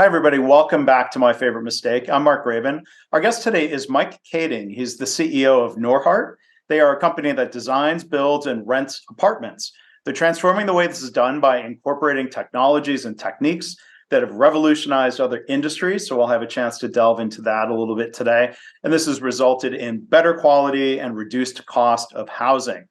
Hi, everybody. Welcome back to My Favorite Mistake. I'm Mark Graven. Our guest today is Mike Kaeding. He's the CEO of Norhart. They are a company that designs, builds, and rents apartments. They're transforming the way this is done by incorporating technologies and techniques that have revolutionized other industries. So we'll have a chance to delve into that a little bit today. And this has resulted in better quality and reduced cost of housing,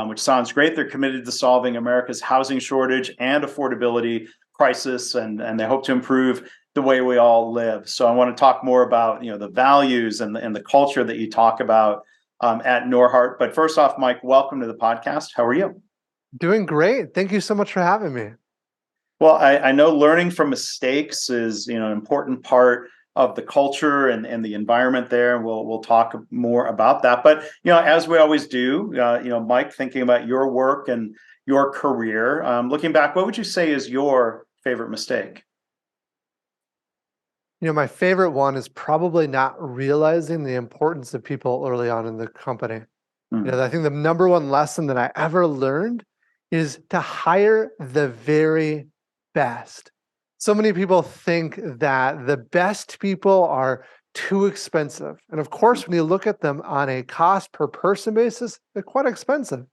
which sounds great. They're committed to solving America's housing shortage and affordability crisis, and they hope to improve the way we all live. So I want to talk more about the values and the culture that you talk about at Norhart. But first off, Mike, welcome to the podcast. How are you? Doing great. Thank you so much for having me. Well, I know learning from mistakes is an important part of the culture and the environment there. And we'll talk more about that. But as we always do, Mike, thinking about your work and your career, looking back, what would you say is your favorite mistake? My favorite one is probably not realizing the importance of people early on in the company. I think the number one lesson that I ever learned is to hire the very best. So many people think that the best people are too expensive. And of course, when you look at them on a cost per person basis, they're quite expensive.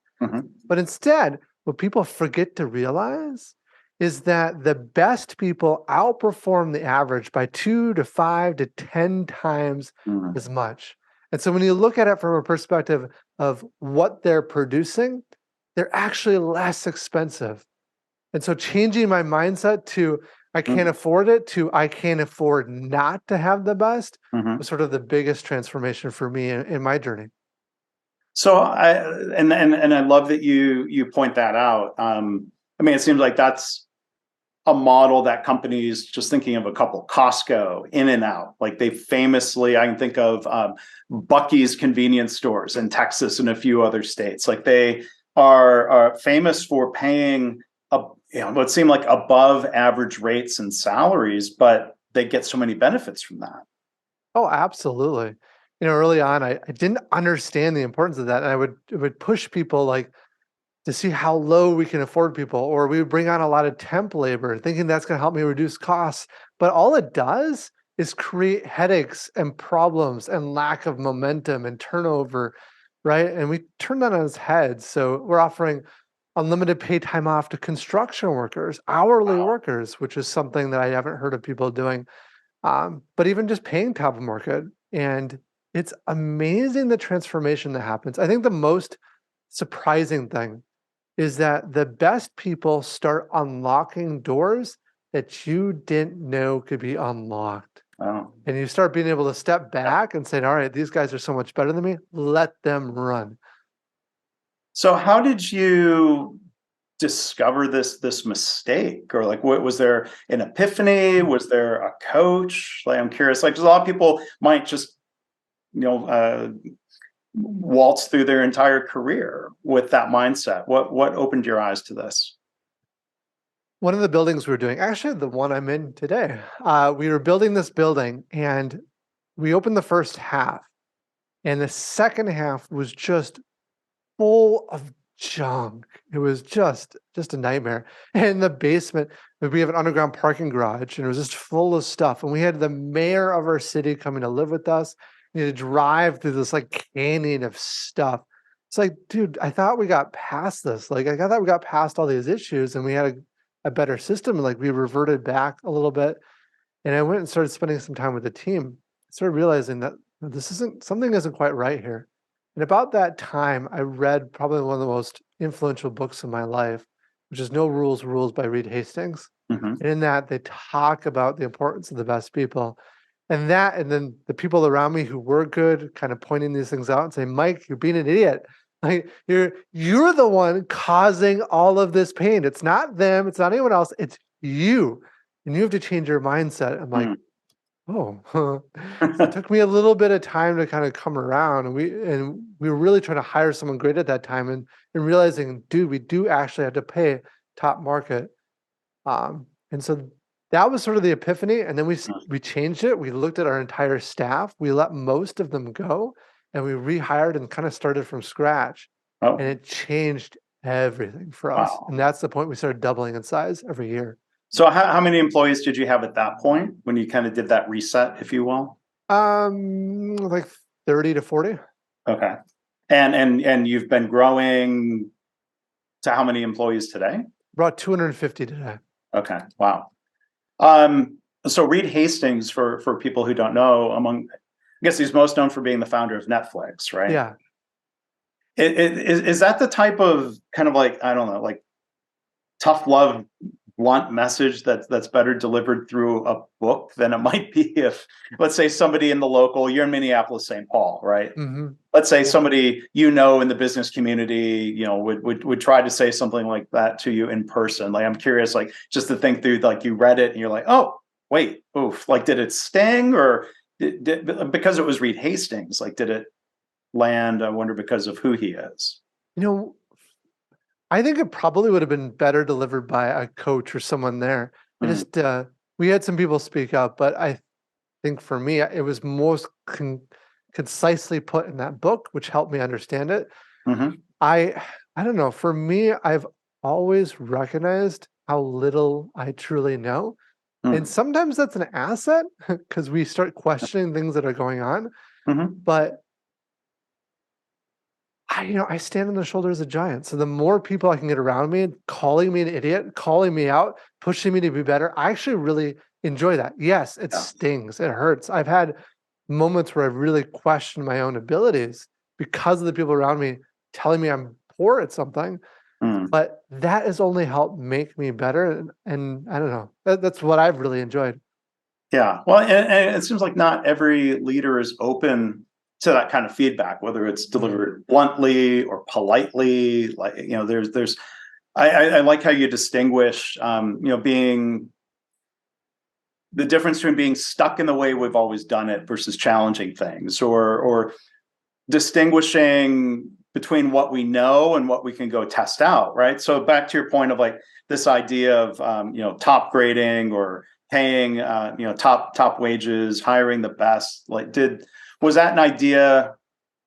But instead, what people forget to realize is that the best people outperform the average by 2 to 5 to 10 times as much. And so when you look at it from a perspective of what they're producing, they're actually less expensive. And so changing my mindset to I can't afford it to I can't afford not to have the best was sort of the biggest transformation for me in my journey. So I love that you point that out. It seems like that's a model that companies, just thinking of a couple, Costco, In-N-Out, like they famously, I can think of Buc-ee's convenience stores in Texas and a few other states. Like they are famous for paying what seem like above average rates and salaries, but they get so many benefits from that. Oh, absolutely. Early on, I didn't understand the importance of that. And it would push people like to see how low we can afford people, or we would bring on a lot of temp labor thinking that's going to help me reduce costs. But all it does is create headaches and problems and lack of momentum and turnover, right? And we turn that on its head. So we're offering unlimited paid time off to construction workers, hourly workers, which is something that I haven't heard of people doing. But even just paying top of market. And it's amazing the transformation that happens. I think the most surprising thing is that the best people start unlocking doors that you didn't know could be unlocked. Wow. And you start being able to step back and say, all right, these guys are so much better than me. Let them run. So how did you discover this mistake? Or like, what was there an epiphany? Was there a coach? Like, I'm curious, like, 'cause a lot of people might just waltz through their entire career with that mindset. What opened your eyes to this? One of the buildings we were doing, actually the one I'm in today, we were building this building and we opened the first half, and the second half was just full of junk. It was just a nightmare. And in the basement, we have an underground parking garage, and it was just full of stuff. And we had the mayor of our city coming to live with us. We had to drive through this like canyon of stuff. It's like, dude, I thought we got past this. Like, I thought we got past all these issues, and we had a better system. Like, we reverted back a little bit. And I went and started spending some time with the team. I started realizing that something isn't quite right here. And about that time, I read probably one of the most influential books of my life, which is No Rules, Rules by Reed Hastings. And in that, they talk about the importance of the best people. And then the people around me who were good, kind of pointing these things out and saying, Mike, you're being an idiot. Like, you're the one causing all of this pain. It's not them. It's not anyone else. It's you. And you have to change your mindset. I'm like, oh, so it took me a little bit of time to kind of come around. And we were really trying to hire someone great at that time, and realizing, dude, we do actually have to pay top market. And so that was sort of the epiphany. And then we changed it. We looked at our entire staff. We let most of them go, and we rehired and kind of started from scratch. And it changed everything for us. Wow. And that's the point we started doubling in size every year. So how many employees did you have at that point when you kind of did that reset, if you will? Like 30 to 40. Okay. And you've been growing to how many employees today? About 250 today. Okay. Wow. Um, so Reed Hastings, for people who don't know, I guess he's most known for being the founder of Netflix, right? Yeah. Is that the type of kind of like, I don't know, like tough love, blunt message that's better delivered through a book than it might be if, let's say, somebody in the local, you're in Minneapolis, St. Paul, right? Mm-hmm. Let's say Yeah. somebody in the business community, would try to say something like that to you in person. Like, I'm curious, like, just to think through, like, you read it and you're like, oh, wait, oof, like, did it sting, or because it was Reed Hastings, like, did it land? I wonder, because of who he is. You know, I think it probably would have been better delivered by a coach or someone there. I Mm, just, we had some people speak up, but I think for me, it was most concisely put in that book, which helped me understand it. hmm I, I don't know. For me, I've always recognized how little I truly know. And mm, sometimes that's an asset because we start questioning things that are going on. hmm But I stand on the shoulders of giants. So the more people I can get around me, calling me an idiot, calling me out, pushing me to be better, I actually really enjoy that. Yes, it Yeah. stings. It hurts. I've had moments where I've really questioned my own abilities because of the people around me telling me I'm poor at something. Mm. But that has only helped make me better. And I don't know. That's what I've really enjoyed. Yeah. Well, and it seems like not every leader is open to that kind of feedback, whether it's Mhm. delivered bluntly or politely. Like, I like how you distinguish, being the difference between being stuck in the way we've always done it versus challenging things, or distinguishing between what we know and what we can go test out, right? So back to your point of like this idea of top grading or paying top wages, hiring the best. Like, was that an idea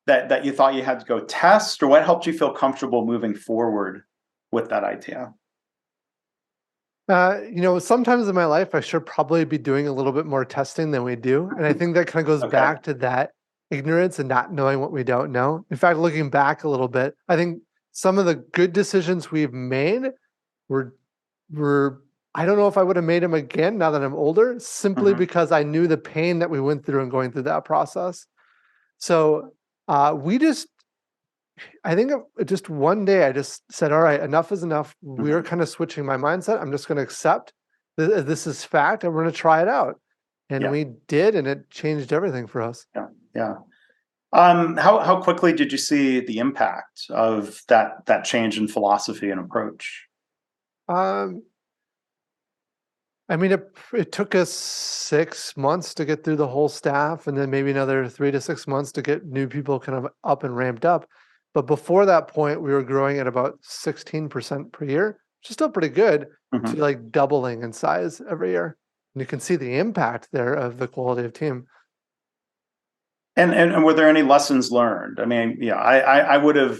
that you thought you had to go test, or what helped you feel comfortable moving forward with that idea? Sometimes in my life, I should probably be doing a little bit more testing than we do. And I think that kind of goes Okay. back to that ignorance and not knowing what we don't know. In fact, looking back a little bit, I think some of the good decisions we've made were, were, I don't know if I would have made them again now that I'm older, simply hmm because I knew the pain that we went through and going through that process. So we just I think just one day I just said, all right, enough is enough. We're hmm kind of switching my mindset. I'm just going to accept this is fact and we're going to try it out. And Yeah. we did, and it changed everything for us. Yeah. Yeah. How quickly did you see the impact of that change in philosophy and approach? Um, I mean, it took us 6 months to get through the whole staff, and then maybe another 3 to 6 months to get new people kind of up and ramped up. But before that point, we were growing at about 16% per year, which is still pretty good, to hmm like doubling in size every year. And you can see the impact there of the quality of team. And were there any lessons learned? I mean, yeah, I would have,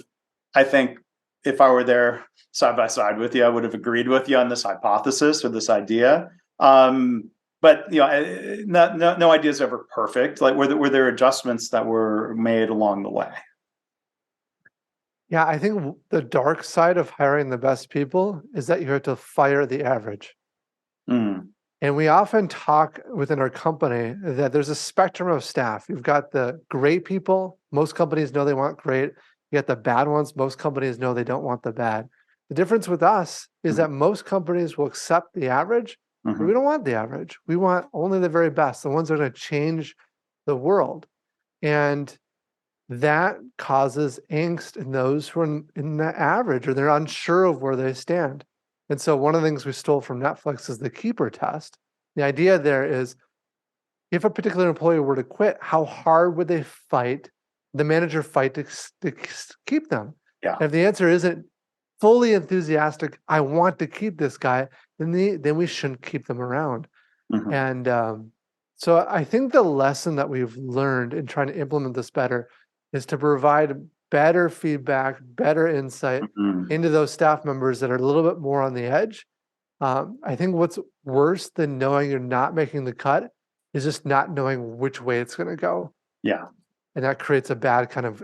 I think, if I were there side by side with you, I would have agreed with you on this hypothesis or this idea. But no idea is ever perfect. Like, were there adjustments that were made along the way? Yeah, I think the dark side of hiring the best people is that you have to fire the average. Mm, And we often talk within our company that there's a spectrum of staff. You've got the great people. Most companies know they want great. You got the bad ones. Most companies know they don't want the bad. The difference with us is mm, that most companies will accept the average, but we mhm, don't want the average. We want only the very best, the ones that are going to change the world. And that causes angst in those who are in the average or they're unsure of where they stand. And so one of the things we stole from Netflix is the keeper test. The idea there is if a particular employee were to quit, how hard would they fight, the manager fight to keep them? Yeah. And if the answer isn't fully enthusiastic, I want to keep this guy, then we shouldn't keep them around. mhm, And so I think the lesson that we've learned in trying to implement this better is to provide better feedback, better insight mhm, into those staff members that are a little bit more on the edge, I think what's worse than knowing you're not making the cut is just not knowing which way it's going to go. Yeah. And that creates a bad kind of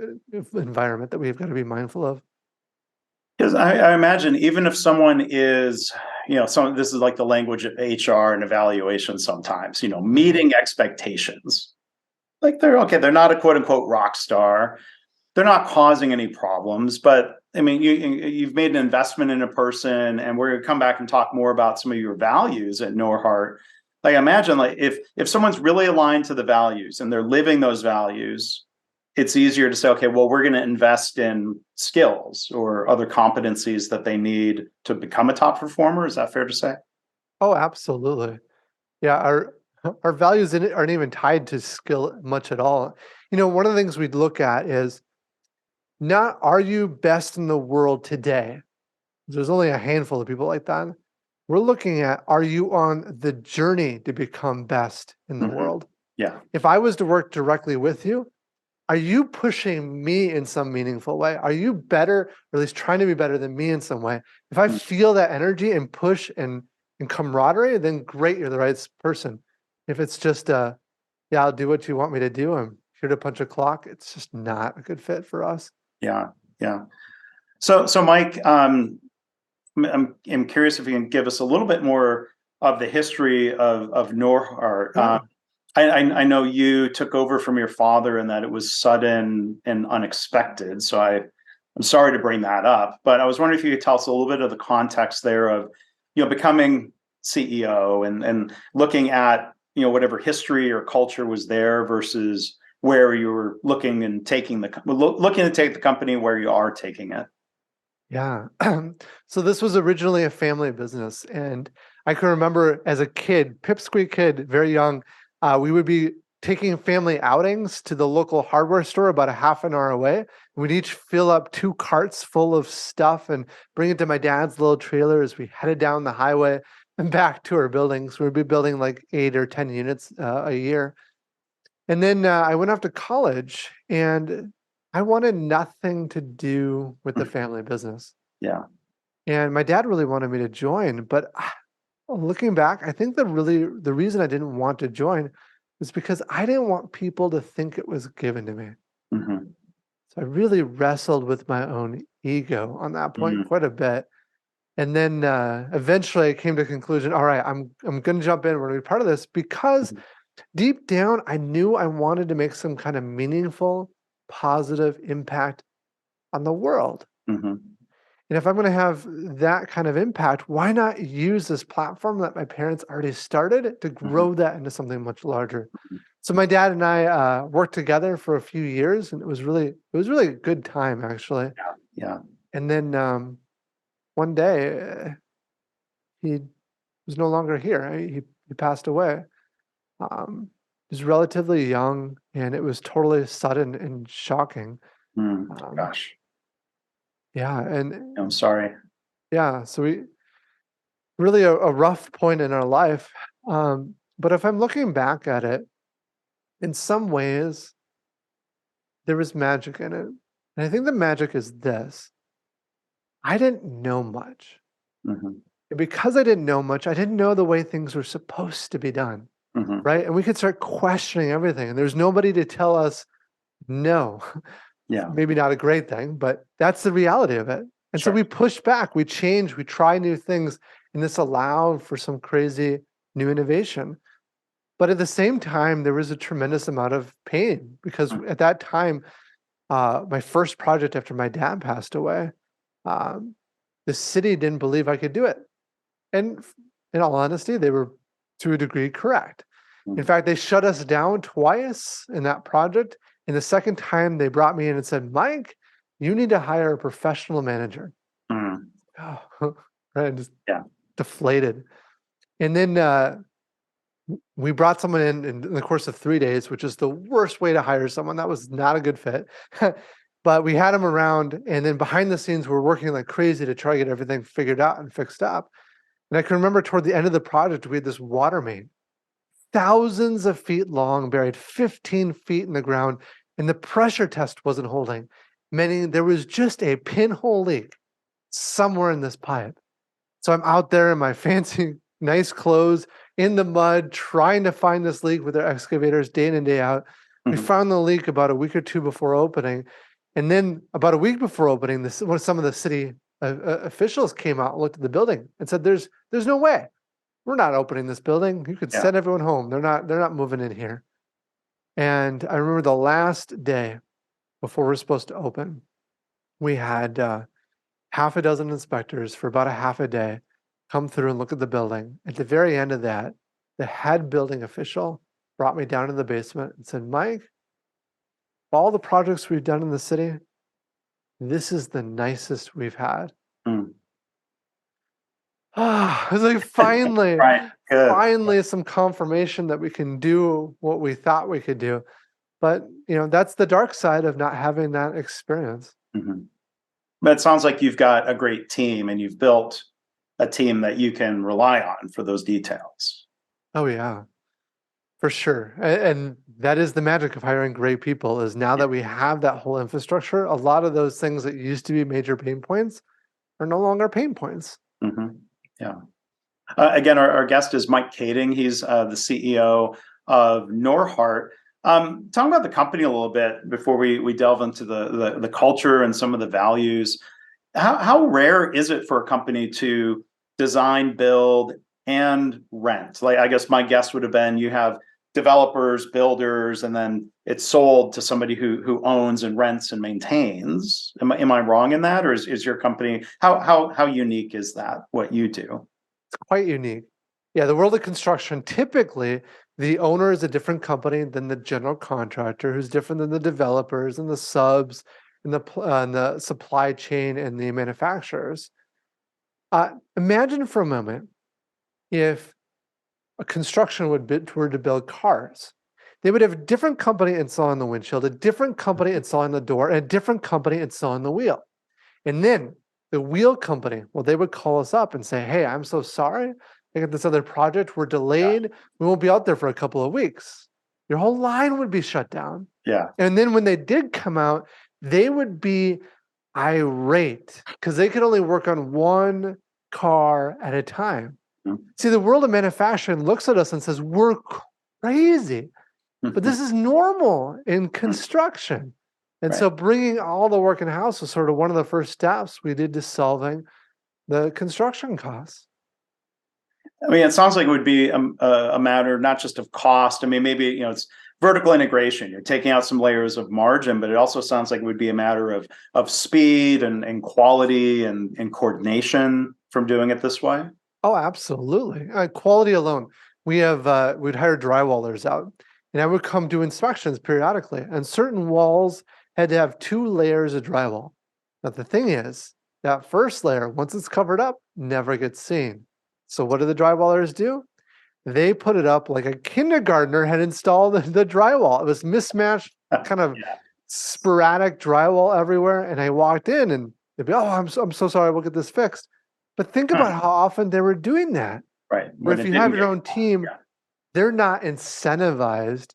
environment that we've got to be mindful of. Because I imagine even if someone is, this is like the language of HR and evaluation sometimes, meeting expectations. Like they're not a quote unquote rock star. They're not causing any problems, but I mean, you've made an investment in a person, and we're going to come back and talk more about some of your values at Norhart. Like, imagine, like if someone's really aligned to the values and they're living those values, it's easier to say, okay, well, we're going to invest in skills or other competencies that they need to become a top performer. Is that fair to say? Oh, absolutely. Yeah, our values aren't even tied to skill much at all. One of the things we'd look at is not are you best in the world today? There's only a handful of people like that. We're looking at are you on the journey to become best in the world? Yeah. If I was to work directly with you, are you pushing me in some meaningful way? Are you better, or at least trying to be better than me in some way? If I feel that energy and push and camaraderie, then great, you're the right person. If it's just yeah, I'll do what you want me to do, I'm here to punch a clock, it's just not a good fit for us. Yeah. Yeah. So Mike, I'm curious if you can give us a little bit more of the history of Norhart. Yeah. I know you took over from your father and that it was sudden and unexpected. So I'm sorry to bring that up, but I was wondering if you could tell us a little bit of the context there of, becoming CEO and looking at, whatever history or culture was there versus where you were looking to take the company where you are taking it. Yeah. So this was originally a family business. And I can remember as a kid, pipsqueak kid, very young, we would be taking family outings to the local hardware store about a half an hour away. We'd each fill up 2 carts full of stuff and bring it to my dad's little trailer as we headed down the highway and back to our buildings. We'd be building like 8 or 10 units a year. And then I went off to college and I wanted nothing to do with the family business. Yeah. And my dad really wanted me to join, but looking back, I think the reason I didn't want to join is because I didn't want people to think it was given to me. Mm-hmm. So I really wrestled with my own ego on that point quite a bit. And then eventually I came to the conclusion, all right, I'm going to jump in. We're going to be part of this because deep down, I knew I wanted to make some kind of meaningful, positive impact on the world. Mm-hmm. And if I'm going to have that kind of impact, why not use this platform that my parents already started to grow that into something much larger? So my dad and I worked together for a few years, and it was really a good time actually. Yeah. And then one day he was no longer here. He passed away. He was relatively young, and it was totally sudden and shocking. Gosh. Yeah, and I'm sorry. yeah, so we really a rough point in our life. But if I'm looking back at it, in some ways, there was magic in it. And I think the magic is this. I didn't know much. Mm-hmm. And because I didn't know much, I didn't know the way things were supposed to be done. Mm-hmm. Right. And we could start questioning everything. And there's nobody to tell us no. Yeah. Maybe not a great thing, but that's the reality of it. And so Sure. we push back, we change, we try new things, and this allowed for some crazy new innovation. But at the same time, there was a tremendous amount of pain because at that time, my first project after my dad passed away, the city didn't believe I could do it. And in all honesty, they were to a degree correct. In fact, they shut us down twice in that project. And the second time they brought me in and said, Mike, you need to hire a professional manager. Mm-hmm. Oh, right, just Yeah. deflated. And then we brought someone in the course of 3 days, which is the worst way to hire someone. That was not a good fit. But we had him around, and then behind the scenes, we're working like crazy to try to get everything figured out and fixed up. And I can remember toward the end of the project, we had this water main, thousands of feet long, buried 15 feet in the ground, and the pressure test wasn't holding, meaning there was just a pinhole leak somewhere in this pipe. So I'm out there in my fancy, nice clothes in the mud, trying to find this leak with their excavators day in and day out. We Mhm. found the leak about a week or two before opening. And then about a week before opening, some of the city officials came out and looked at the building and said, there's no way. We're not opening this building. You could Yeah. send everyone home. They're not moving in here. And I remember the last day before we're supposed to open, we had half a dozen inspectors for about a half a day come through and look at the building. At the very end of that, the head building official brought me down to the basement and said, Mike, all the projects we've done in the city, this is the nicest we've had. Mm. I was like, finally, Right. Good. finally some confirmation that we can do what we thought we could do. But, that's the dark side of not having that experience. Mhm. But it sounds like you've got a great team and you've built a team that you can rely on for those details. Oh, yeah. For sure. And that is the magic of hiring great people is now Yeah. that we have that whole infrastructure, a lot of those things that used to be major pain points are no longer pain points. Mhm. Yeah. Again, our guest is Mike Kaeding. He's the CEO of Norhart. Talk about the company a little bit before we delve into the culture and some of the values. How rare is it for a company to design, build, and rent? Like, I guess my guess would have been you have developers, builders, and then it's sold to somebody who owns and rents and maintains. Am I wrong in that, or is your company how unique is that? What you do? It's quite unique. Yeah, the world of construction, typically the owner is a different company than the general contractor, who's different than the developers and the subs and the supply chain and the manufacturers. Imagine for a moment if a construction were to build cars. They would have a different company installing the windshield, a different company installing the door, and a different company installing the wheel. And then the wheel company, well, they would call us up and say, hey, I'm so sorry. I got this other project. We're delayed. We won't be out there for a couple of weeks. Your whole line would be shut down. Yeah. And then when they did come out, they would be irate because they could only work on one car at a time. Mhm. See, the world of manufacturing looks at us and says, we're crazy, but this is normal in construction. And Right. so bringing all the work in-house was sort of one of the first steps we did to solving the construction costs. I mean, it sounds like it would be a matter not just of cost. I mean, maybe it's vertical integration. You're taking out some layers of margin, but it also sounds like it would be a matter of speed and quality and coordination from doing it this way. Oh, absolutely. Quality alone. We'd hire drywallers out, and I would come do inspections periodically, and certain walls had to have 2 layers of drywall. But the thing is, that first layer, once it's covered up, never gets seen. So what do the drywallers do? They put it up like a kindergartner had installed the drywall. It was mismatched, kind of Yeah. sporadic drywall everywhere. And I walked in and they'd be, oh, I'm so sorry, we'll get this fixed. But think about how often they were doing that. Right. Where When if it you didn't have your get own team, yeah. they're not incentivized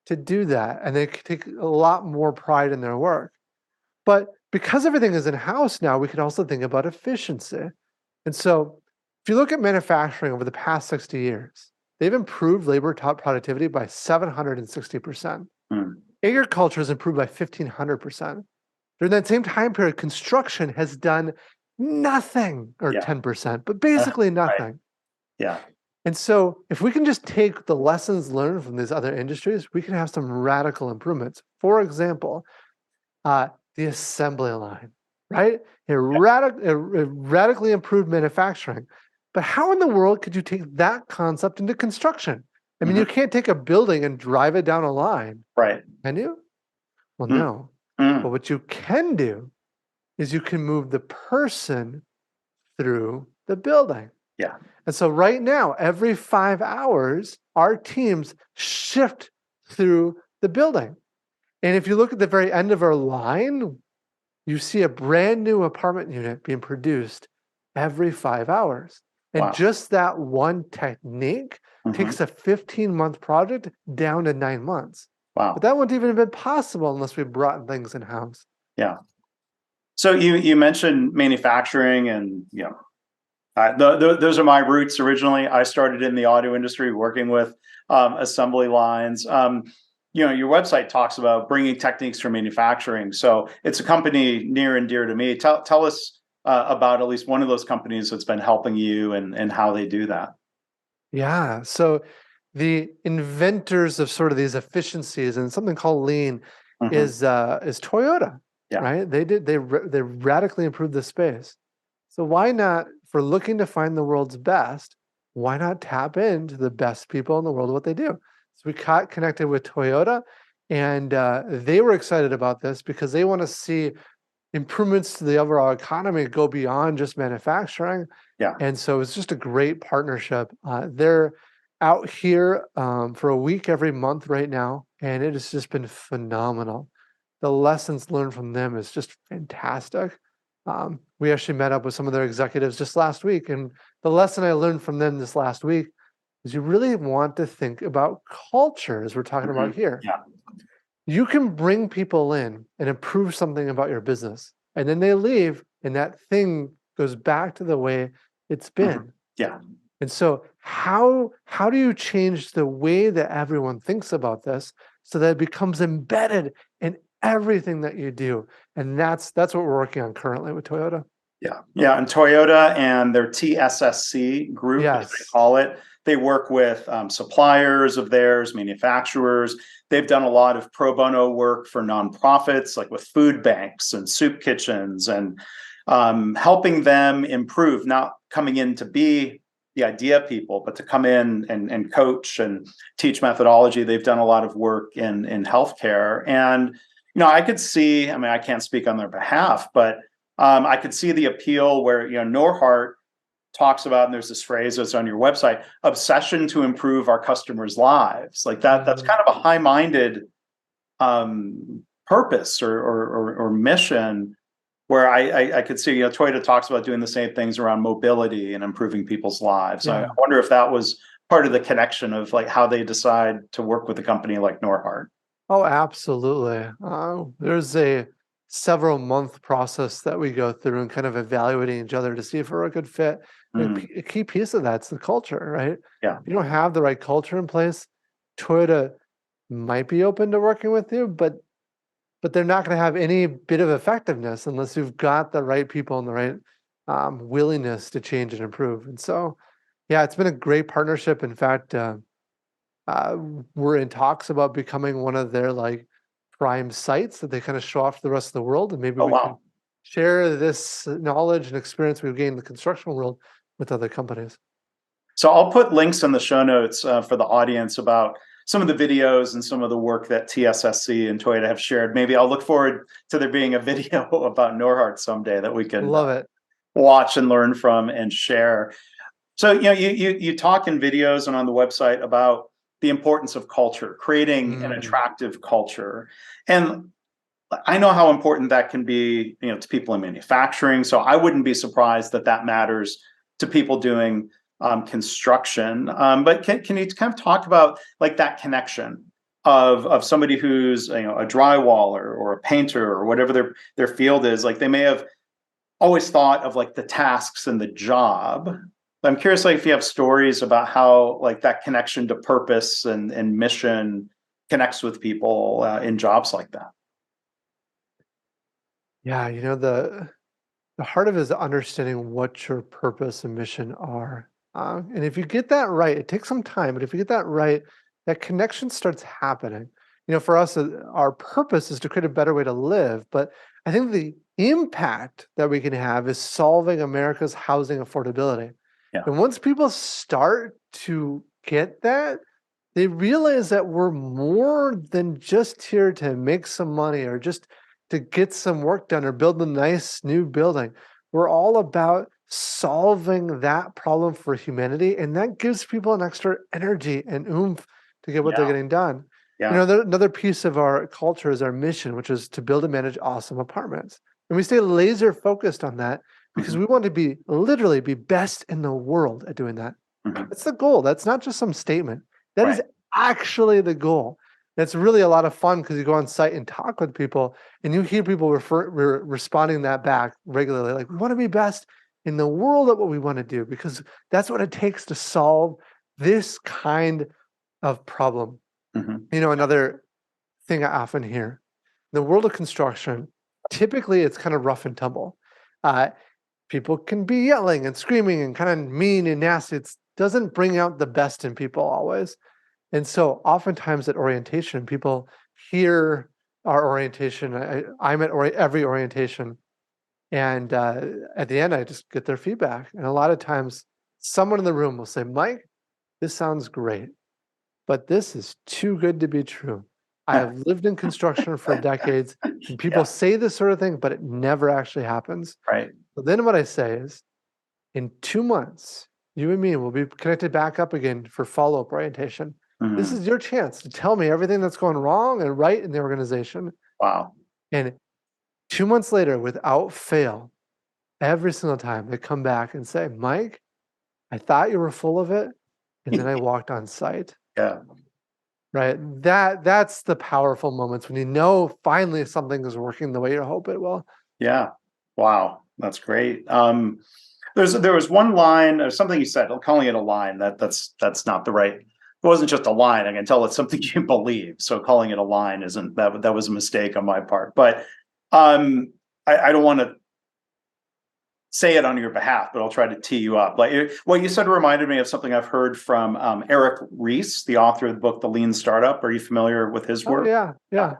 to do that. And they take a lot more pride in their work. But because everything is in-house now, we can also think about efficiency. And so if you look at manufacturing over the past 60 years, they've improved labor productivity by 760%. Mm. Agriculture has improved by 1,500%. During that same time period, construction has done nothing, or Yeah. 10%, but basically Right. nothing. Yeah. And so if we can just take the lessons learned from these other industries, we can have some radical improvements. For example, the assembly line, right? It radically improved manufacturing. But how in the world could you take that concept into construction? I mean, Mhm. you can't take a building and drive it down a line, Right. can you? Well, Mm. no. But Mm. what you can do is you can move the person through the building. Yeah. And so right now, every 5 hours, our teams shift through the building. And if you look at the very end of our line, you see a brand new apartment unit being produced every 5 hours. And Wow. just that one technique Mhm. takes a 15-month project down to 9 months. Wow. But that wouldn't even have been possible unless we brought things in-house. Yeah. So you mentioned manufacturing and Those are my roots originally. I started in the auto industry working with assembly lines. Your website talks about bringing techniques from manufacturing. So it's a company near and dear to me. Tell us about at least one of those companies that's been helping you and how they do that. Yeah. So the inventors of sort of these efficiencies and something called lean Hmm. is Toyota, Yeah. right? They radically improved the space. So why not, if we're looking to find the world's best, why not tap into the best people in the world, what they do? So we got connected with Toyota, and they were excited about this because they want to see improvements to the overall economy go beyond just manufacturing. Yeah. And so it's just a great partnership. They're out here for a week every month right now, and it has just been phenomenal. The lessons learned from them is just fantastic. We actually met up with some of their executives just last week, and the lesson I learned from them this last week is you really want to think about culture, as we're talking Hmm. about here. Yeah. You can bring people in and improve something about your business, and then they leave, and that thing goes back to the way it's Hmm. been. Yeah. And so how do you change the way that everyone thinks about this so that it becomes embedded in everything that you do? And that's what we're working on currently with Toyota. Yeah, yeah, and Toyota and their TSSC group, as they Yes. call it, they work with suppliers of theirs, manufacturers. They've done a lot of pro bono work for nonprofits, like with food banks and soup kitchens, and helping them improve, not coming in to be the idea people, but to come in and coach and teach methodology. They've done a lot of work in healthcare, and I could see. I mean, I can't speak on their behalf, but I could see the appeal where Norhart talks about, and there's this phrase that's on your website: obsession to improve our customers' lives. Like that. That's kind Mhm. of a high-minded purpose or mission. Where I could see, Toyota talks about doing the same things around mobility and improving people's lives. I Yeah. wonder if that was part of the connection of like how they decide to work with a company like Norhart. Oh, absolutely. There's a several month process that we go through and kind of evaluating each other to see if we're a good fit. And Mm, a key piece of that's the culture, right? yeah, If you don't have the right culture in place, Toyota might be open to working with you, but they're not going to have any bit of effectiveness unless you've got the right people and the right willingness to change and improve. And so, yeah, it's been a great partnership. In fact, uh, we're in talks about becoming one of their like prime sites that they kind of show off to the rest of the world, and maybe oh we can wow. share this knowledge and experience we've gained in the construction world with other companies. So I'll put links in the show notes for the audience about some of the videos and some of the work that TSSC and Toyota have shared. Maybe I'll look forward to there being a video about Norhart someday that we can Love it. watch and learn from and share. So you talk in videos and on the website about the importance of culture, creating an Mm, attractive culture, and I know how important that can be, to people in manufacturing. So I wouldn't be surprised that that matters to people doing construction. But can you kind of talk about like that connection of somebody who's a drywaller or a painter or whatever their field is? Like they may have always thought of like the tasks and the job. I'm curious, like if you have stories about how like that connection to purpose and mission connects with people in jobs like that. yeah, the heart of it is understanding what your purpose and mission are. And if you get that right, it takes some time, but if you get that right, that connection starts happening. For us, our purpose is to create a better way to live. But I think the impact that we can have is solving America's housing affordability. Yeah. And once people start to get that, they realize that we're more than just here to make some money or just to get some work done or build a nice new building. We're all about solving that problem for humanity, and that gives people an extra energy and oomph to get what they're Yeah. getting done. Yeah. Another piece of our culture is our mission, which is to build and manage awesome apartments. And we stay laser focused on that because Mhm. we want to be literally be best in the world at doing that. Mhm. That's the goal. That's not just some statement. That is Right. actually the goal. It's really a lot of fun because you go on site and talk with people, and you hear people responding that back regularly. Like, we want to be best in the world at what we want to do, because that's what it takes to solve this kind of problem. Mhm. Another thing I often hear, in the world of construction, typically it's kind of rough and tumble. Uh, People can be yelling and screaming and kind of mean and nasty. It doesn't bring out the best in people always. And so oftentimes at orientation, people hear our orientation. I'm at every orientation. And at the end, I just get their feedback. And a lot of times, someone in the room will say, Mike, this sounds great, but this is too good to be true. I have lived in construction for decades, and people Yeah, say this sort of thing, but it never actually happens. right. So then what I say is, in 2 months, you and me will be connected back up again for follow-up orientation. This Mhm. is your chance to tell me everything that's going wrong and right in the organization. Wow. And 2 months later, without fail, every single time they come back and say, Mike, I thought you were full of it. And then I walked on site. Yeah. Right. That's the powerful moments when you know finally something is working the way you hope it will. Yeah. Wow. That's great. There was one line or something you said, calling it a line, that's not the right. It wasn't just a line. I can tell it's something you believe. So calling it a line isn't that was a mistake on my part. But I don't want to say it on your behalf, but I'll try to tee you up. Like what you said reminded me of something I've heard from Eric Ries, the author of the book The Lean Startup. Are you familiar with his Oh work? yeah, yeah.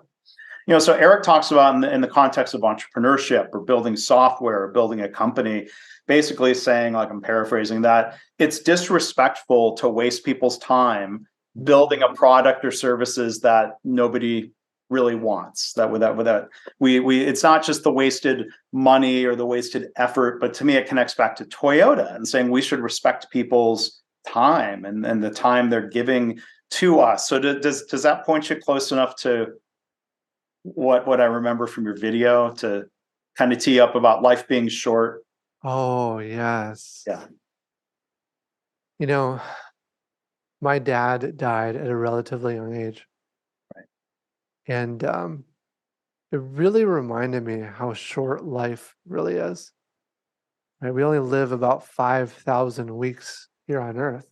So Eric talks about in the context of entrepreneurship or building software or building a company, basically saying, like I'm paraphrasing that, it's disrespectful to waste people's time building a product or services that nobody really wants. That we it's not just the wasted money or the wasted effort, but to me it connects back to Toyota and saying we should respect people's time and the time they're giving to us. So does that point you close enough to what I remember from your video to kind of tee up about life being short? Oh yes. Yeah. You know, my dad died at a relatively young age. Right. And it really reminded me how short life really is. Right? We only live about 5,000 weeks here on Earth.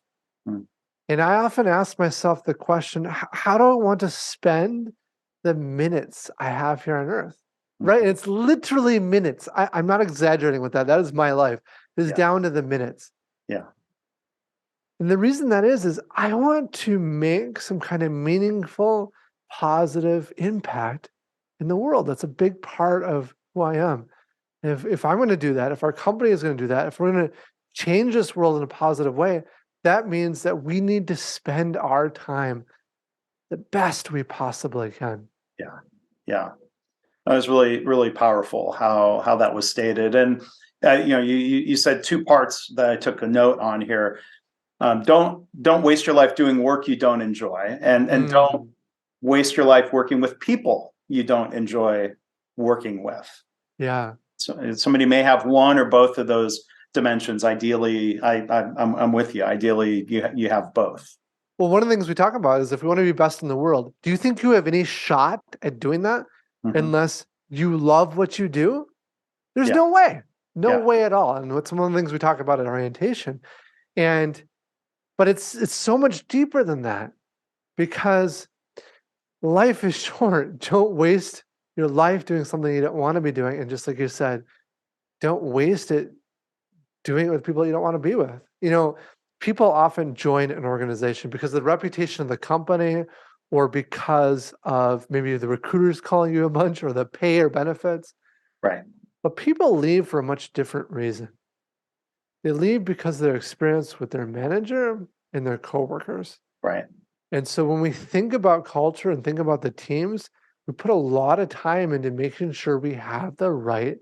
Mm. And I often ask myself the question, how do I want to spend the minutes I have here on Earth? Right? Mhm. And it's literally minutes. I'm not exaggerating with that. That is my life. It's Yeah. down to the minutes. Yeah. And the reason that is I want to make some kind of meaningful, positive impact in the world. That's a big part of who I am. If I'm going to do that, if our company is going to do that, if we're going to change this world in a positive way, that means that we need to spend our time the best we possibly can. Yeah. Yeah. That was really, really powerful how that was stated. And you said two parts that I took a note on here. Don't waste your life doing work you don't enjoy, and don't Mm, waste your life working with people you don't enjoy working with. yeah. So somebody may have one or both of those dimensions. Ideally, I'm with you. Ideally, you have both. Well, one of the things we talk about is if we want to be best in the world, do you think you have any shot at doing that Mhm. unless you love what you do? There's Yeah, no way. No yeah, way at all. And what's one of the things we talk about at orientation. And but it's so much deeper than that because life is short. Don't waste your life doing something you don't want to be doing. And just like you said, don't waste it doing it with people you don't want to be with. People often join an organization because of the reputation of the company or because of maybe the recruiters calling you a bunch or the pay or benefits. right, But people leave for a much different reason. They leave because of their experience with their manager and their coworkers. right. And so when we think about culture and think about the teams, we put a lot of time into making sure we have the right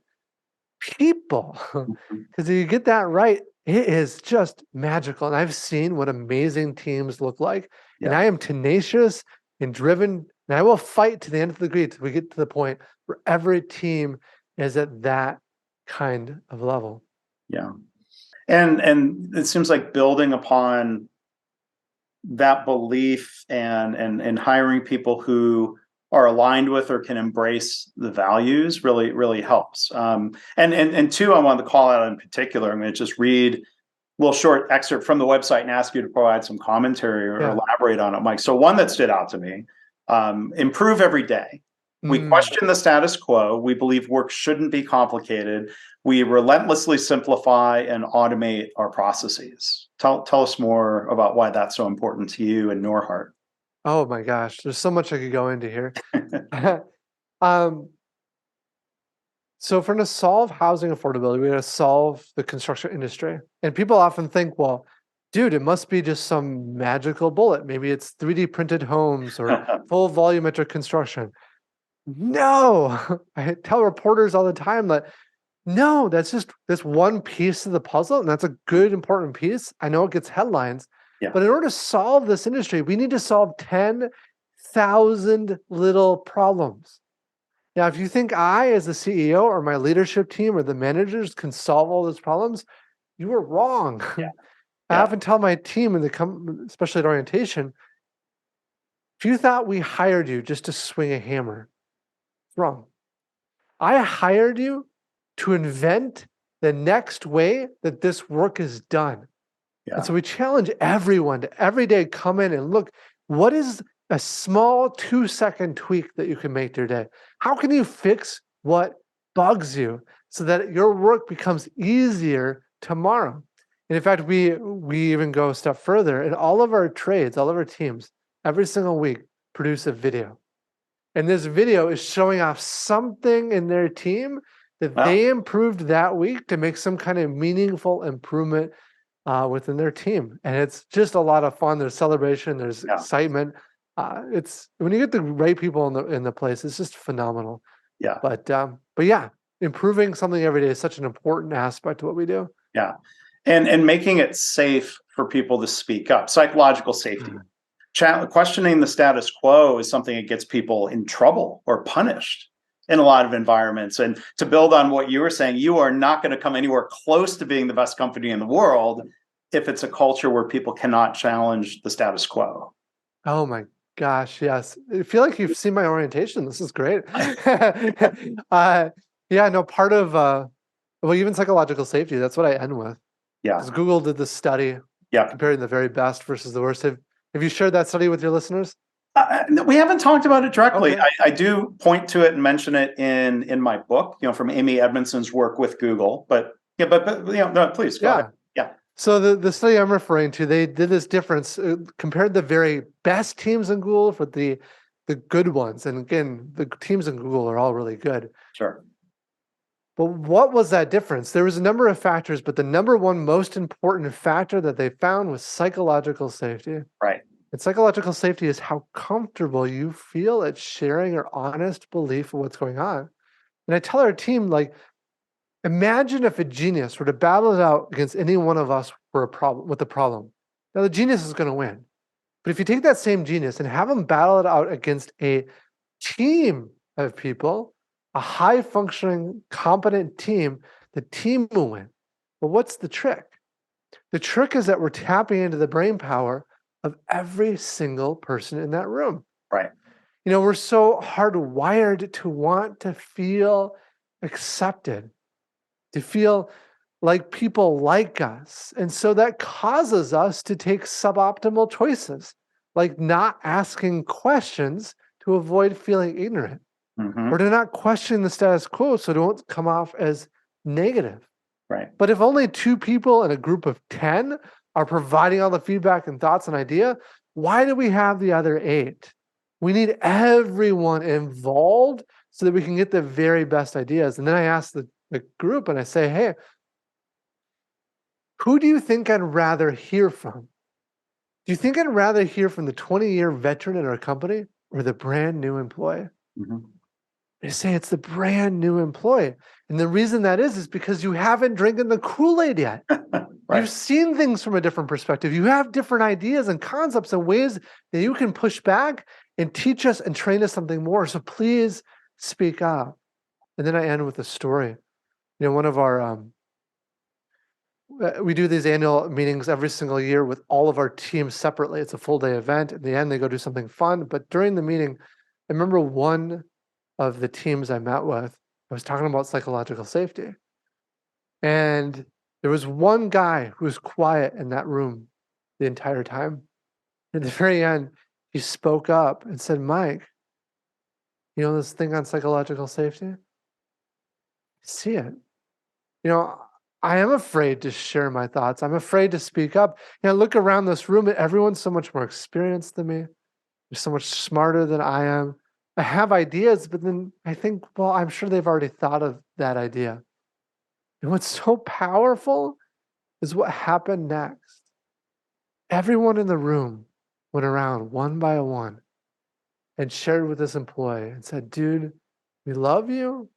people. Mhm. Because if you get that right, it is just magical. And I've seen what amazing teams look like. And Yeah, I am tenacious and driven, and I will fight to the end of the degree till we get to the point where every team is at that kind of level. yeah. And it seems like building upon that belief and hiring people who are aligned with or can embrace the values really helps. And two, I wanted to call out in particular. I'm going to just read a little short excerpt from the website and ask you to provide some commentary or elaborate on it, Mike. So one that stood out to me, improve every day. We question the status quo. We believe work shouldn't be complicated. We relentlessly simplify and automate our processes. Tell us more about why that's so important to you and Norhart. Oh my gosh, there's so much I could go into here. um, so if we're going to solve housing affordability, we're going to solve the construction industry. And people often think, well, dude, it must be just some magical bullet. Maybe it's 3D printed homes or full volumetric construction. No, I tell reporters all the time that no, that's just this one piece of the puzzle, and that's a good, important piece. I know it gets headlines, but in order to solve this industry, we need to solve 10,000 little problems. Now, if you think I, as the CEO or my leadership team or the managers can solve all those problems, you are wrong. I often tell my team especially at orientation, if you thought we hired you just to swing a hammer, it's wrong. I hired you to invent the next way that this work is done. And so we challenge everyone to every day come in and look, what is a small 2-second tweak that you can make to your day? How can you fix what bugs you so that your work becomes easier tomorrow? And in fact, we even go a step further. In all of our trades, all of our teams, every single week produce a video. And this video is showing off something in their team that they improved that week to make some kind of meaningful improvement within their team. And it's just a lot of fun. There's celebration, there's excitement. It's when you get the right people in the place, it's just phenomenal. But yeah, improving something every day is such an important aspect of what we do. And making it safe for people to speak up, psychological safety. Questioning the status quo is something that gets people in trouble or punished in a lot of environments. And to build on what you were saying, you are not going to come anywhere close to being the best company in the world if it's a culture where people cannot challenge the status quo. Oh my gosh, yes. I feel like you've seen my orientation. This is great. Part of even psychological safety, that's what I end with. Because Google did this study comparing the very best versus the worst. Have you shared that study with your listeners? We haven't talked about it directly. Okay. I do point to it and mention it in my book, from Amy Edmondson's work with Google. But no, please go ahead. So the study I'm referring to, they did this difference, compared the very best teams in Google with the good ones. And again, the teams in Google are all really good. Sure. But what was that difference? There was a number of factors, but the number one most important factor that they found was psychological safety. Right. And psychological safety is how comfortable you feel at sharing your honest belief of what's going on. And I tell our team, imagine if a genius were to battle it out against any one of us with a problem. Now the genius is going to win. But if you take that same genius and have them battle it out against a team of people, a high-functioning, competent team, the team will win. But what's the trick? The trick is that we're tapping into the brain power of every single person in that room. Right. We're so hardwired to want to feel accepted, to feel like people like us. And so that causes us to take suboptimal choices, like not asking questions to avoid feeling ignorant, or to not question the status quo so don't come off as negative. Right. But if only 2 people in a group of 10 are providing all the feedback and thoughts and idea, why do we have the other 8? We need everyone involved so that we can get the very best ideas. And then I ask the group and I say, hey, who do you think I'd rather hear from? Do you think I'd rather hear from the 20-year veteran in our company or the brand new employee? They say it's the brand new employee. And the reason that is because you haven't drinking the Kool-Aid yet. Right. You've seen things from a different perspective. You have different ideas and concepts and ways that you can push back and teach us and train us something more. So please speak up. And then I end with a story. One of our, we do these annual meetings every single year with all of our teams separately. It's a full day event. At the end, they go do something fun. But during the meeting, I remember one of the teams I met with, I was talking about psychological safety. And there was one guy who was quiet in that room the entire time. At the very end, he spoke up and said, Mike, you know this thing on psychological safety? I see it. You know, I am afraid to share my thoughts. I'm afraid to speak up. You know, look around this room and everyone's so much more experienced than me. They're so much smarter than I am. I have ideas, but then I think, well, I'm sure they've already thought of that idea. And what's so powerful is what happened next. Everyone in the room went around one by one and shared with this employee and said, dude, we love you.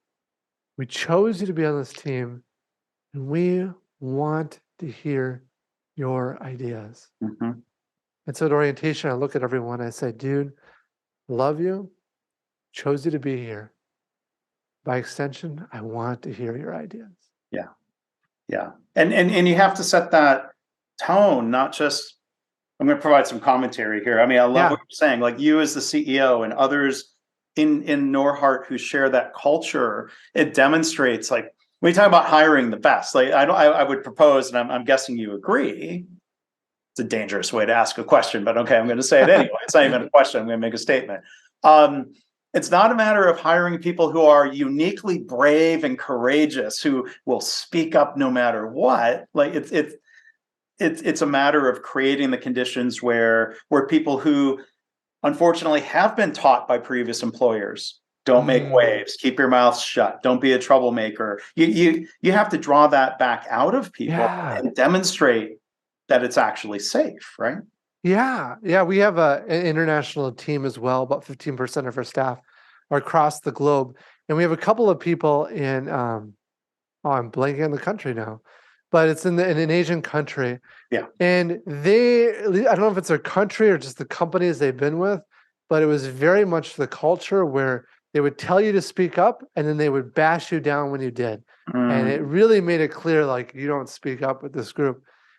We chose you to be on this team, and we want to hear your ideas. Mm-hmm. And so at orientation, I look at everyone, I say, dude, love you, chose you to be here. By extension, I want to hear your ideas. Yeah. Yeah. And you have to set that tone, not just, I'm going to provide some commentary here. I mean, I love what you're saying, like you as the CEO and others in Norhart who share that culture. It demonstrates, like, when you talk about hiring the best, like I would propose, and I'm guessing you agree. It's a dangerous way to ask a question, but okay, I'm going to say it anyway. It's not even a question. I'm going to make a statement. It's not a matter of hiring people who are uniquely brave and courageous, who will speak up no matter what. Like it's a matter of creating the conditions where people who unfortunately have been taught by previous employers, don't make waves, keep your mouth shut, don't be a troublemaker. You have to draw that back out of people and demonstrate that it's actually safe, right? Yeah. We have an international team as well. About 15% of our staff are across the globe. And we have a couple of people in, I'm blanking on the country now, but it's in an Asian country. Yeah. And I don't know if it's their country or just the companies they've been with, but it was very much the culture where they would tell you to speak up and then they would bash you down when you did. And it really made it clear, like, you don't speak up with this group.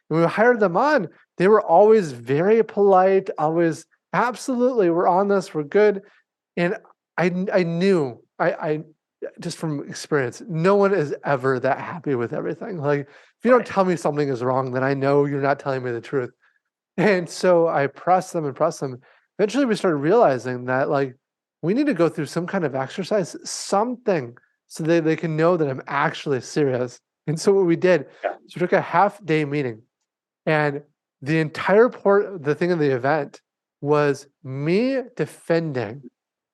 And when we hired them on, they were always very polite, always, absolutely, we're on this, we're good. And I knew, I just from experience, no one is ever that happy with everything. Like, if you don't tell me something is wrong, then I know you're not telling me the truth. And so I pressed them and pressed them. Eventually we started realizing that, like, we need to go through some kind of exercise, something, so they can know that I'm actually serious. And so what we did is we took a half-day meeting, and the entire the thing of the event was me defending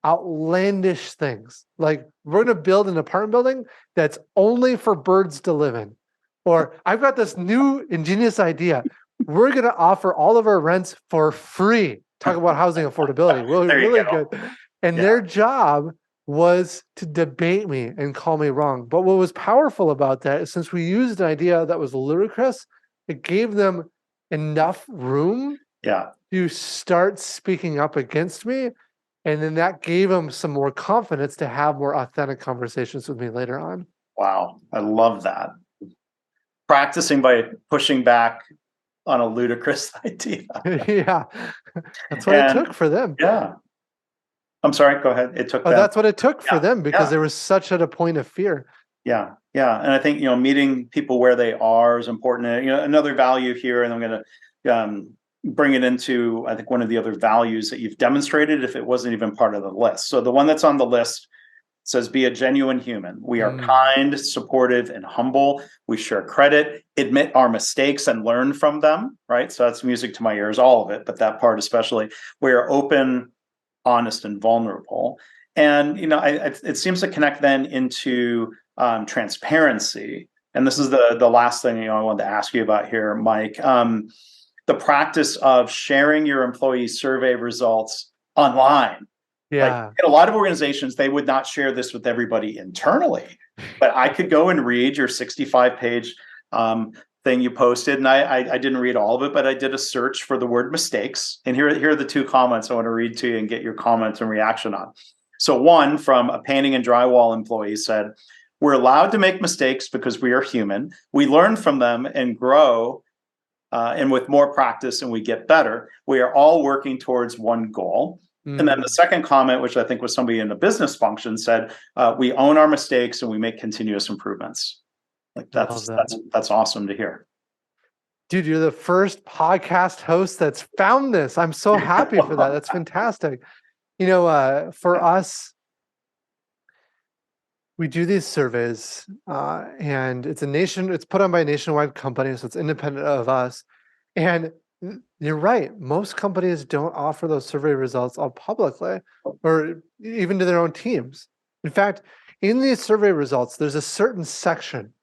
outlandish things. Like, we're going to build an apartment building that's only for birds to live in. Or I've got this new ingenious idea. We're going to offer all of our rents for free. Talk about housing affordability. Really good. And their job was to debate me and call me wrong. But what was powerful about that is, since we used an idea that was ludicrous, it gave them enough room to start speaking up against me. And then that gave them some more confidence to have more authentic conversations with me later on. Wow. I love that. Practicing by pushing back on a ludicrous idea. That's what it took for them. I'm sorry, go ahead. It took them. That's what it took for them, because they were such at a point of fear. Yeah. And I think, meeting people where they are is important. And, another value here, and I'm going to bring it into, I think, one of the other values that you've demonstrated, if it wasn't even part of the list. So the one that's on the list says, be a genuine human. We are kind, supportive, and humble. We share credit, admit our mistakes, and learn from them, right? So that's music to my ears, all of it, but that part especially. We are open, honest, and vulnerable. And, it seems to connect then into transparency. And this is the last thing, I wanted to ask you about here, Mike. The practice of sharing your employee survey results online. Like, in a lot of organizations, they would not share this with everybody internally, but I could go and read your 65-page thing you posted, and I didn't read all of it, but I did a search for the word mistakes. And here are the two comments I want to read to you and get your comments and reaction on. So one from a painting and drywall employee said, "We're allowed to make mistakes because we are human. We learn from them and grow. And with more practice, and we get better. We are all working towards one goal. And then the second comment, which I think was somebody in the business function, said, "We own our mistakes and we make continuous improvements." Like Love that. that's awesome to hear. Dude, you're the first podcast host that's found this. I'm so happy for that. That's fantastic. For us, we do these surveys, and it's put on by a nationwide company, so it's independent of us. And you're right, most companies don't offer those survey results all publicly or even to their own teams. In fact, in these survey results, there's a certain section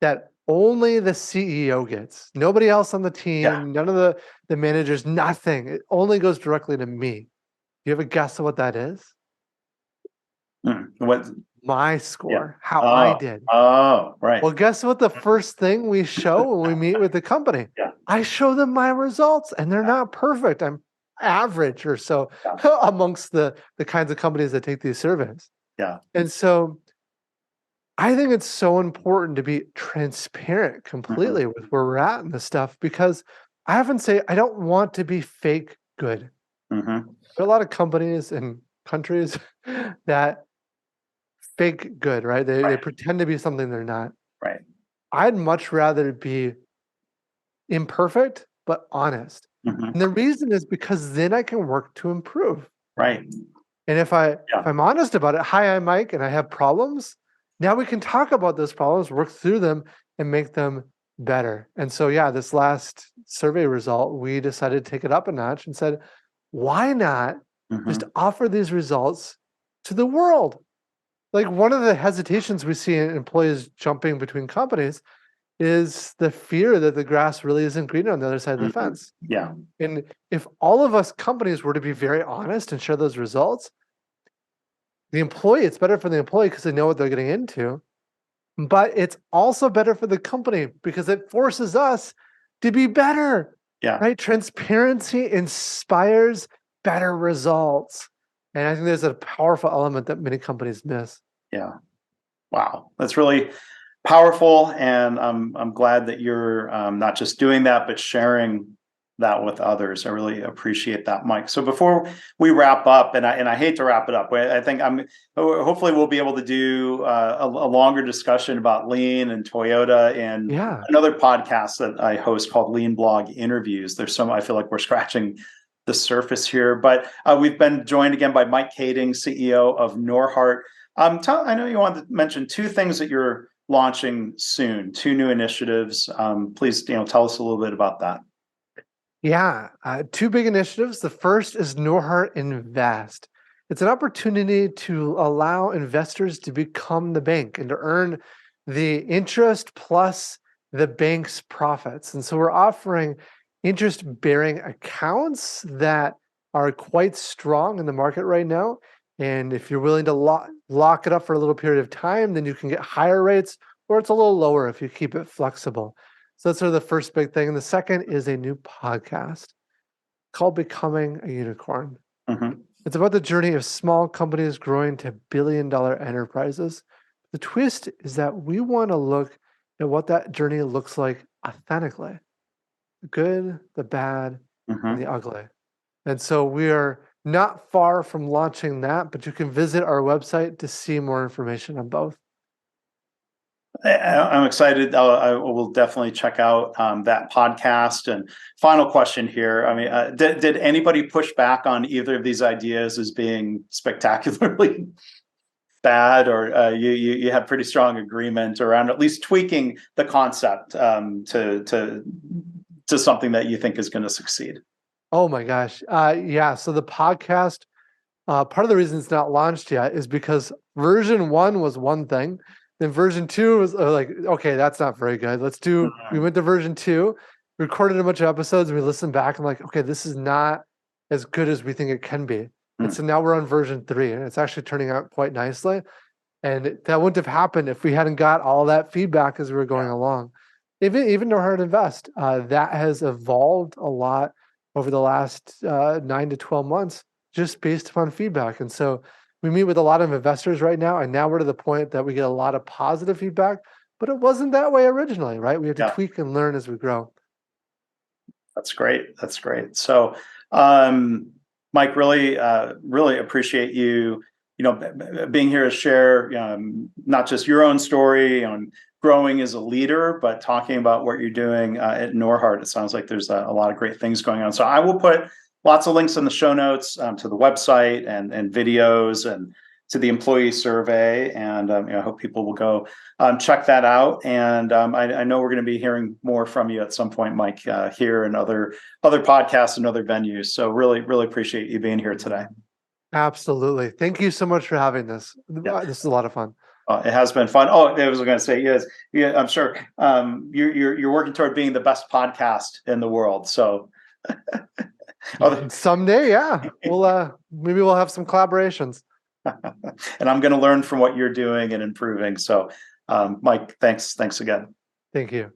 that only the CEO gets. Nobody else on the team, none of the managers, nothing. It only goes directly to me. Do you have a guess of what that is? What? My score, how Oh, I did. Oh, right. Well, guess what the first thing we show when we meet with the company? Yeah. I show them my results, and they're not perfect. I'm average or so amongst the kinds of companies that take these surveys. Yeah. And so I think it's so important to be transparent completely with where we're at in this stuff, because I often say I don't want to be fake good. There are a lot of companies and countries that fake good, right? They pretend to be something they're not. Right. I'd much rather be imperfect, but honest. And the reason is because then I can work to improve. Right. And if I'm honest about it, hi, I'm Mike, and I have problems. Now we can talk about those problems, work through them, and make them better. And so, this last survey result, we decided to take it up a notch and said, why not just offer these results to the world? Like, one of the hesitations we see in employees jumping between companies is the fear that the grass really isn't greener on the other side of the fence. Yeah. And if all of us companies were to be very honest and share those results, it's better for the employee because they know what they're getting into, but it's also better for the company because it forces us to be better. Yeah. Right? Transparency inspires better results. And I think there's a powerful element that many companies miss. Yeah. Wow. That's really powerful. And I'm glad that you're not just doing that, but sharing that with others. I really appreciate that, Mike. So before we wrap up, and I hate to wrap it up, I think hopefully we'll be able to do a longer discussion about Lean and Toyota and another podcast that I host called Lean Blog Interviews. I feel like we're scratching the surface here, but we've been joined again by Mike Kaeding, CEO of Norhart. I know you wanted to mention two things that you're launching soon, two new initiatives. Please, tell us a little bit about that. Yeah, two big initiatives. The first is Norhart Invest. It's an opportunity to allow investors to become the bank and to earn the interest plus the bank's profits. And so we're offering interest-bearing accounts that are quite strong in the market right now. And if you're willing to lock it up for a little period of time, then you can get higher rates, or it's a little lower if you keep it flexible. So that's sort of the first big thing. And the second is a new podcast called Becoming a Unicorn. It's about the journey of small companies growing to billion-dollar enterprises. The twist is that we want to look at what that journey looks like authentically. The good, the bad, and the ugly. And so we are not far from launching that, but you can visit our website to see more information on both. I'm excited. I will definitely check out that podcast. And final question here. I mean, did anybody push back on either of these ideas as being spectacularly bad, or you have pretty strong agreement around at least tweaking the concept to something that you think is going to succeed? Oh my gosh. So the podcast, part of the reason it's not launched yet is because version 1 was one thing. Then version 2 was like, okay, that's not very good. We went to version 2, recorded a bunch of episodes, and we listened back and like, okay, this is not as good as we think it can be. And so now we're on version 3, and it's actually turning out quite nicely. And that wouldn't have happened if we hadn't got all that feedback as we were going along. Even Norhart Invest, that has evolved a lot over the last 9 to 12 months, just based upon feedback. And so we meet with a lot of investors right now, and now we're to the point that we get a lot of positive feedback, but it wasn't that way originally, right? We have to tweak and learn as we grow. That's great. That's great. So, Mike, really appreciate you, being here to share not just your own story on growing as a leader, but talking about what you're doing at Norhart. It sounds like there's a lot of great things going on. So I will put lots of links in the show notes to the website and videos and to the employee survey. And I hope people will go check that out. And I know we're going to be hearing more from you at some point, Mike, here and other podcasts and other venues. So really appreciate you being here today. Absolutely. Thank you so much for having this. Yeah. This is a lot of fun. It has been fun. Oh, I was going to say, yes, yeah, I'm sure you're working toward being the best podcast in the world. So someday, yeah, maybe we'll have some collaborations. And I'm going to learn from what you're doing and improving. So, Mike, thanks again. Thank you.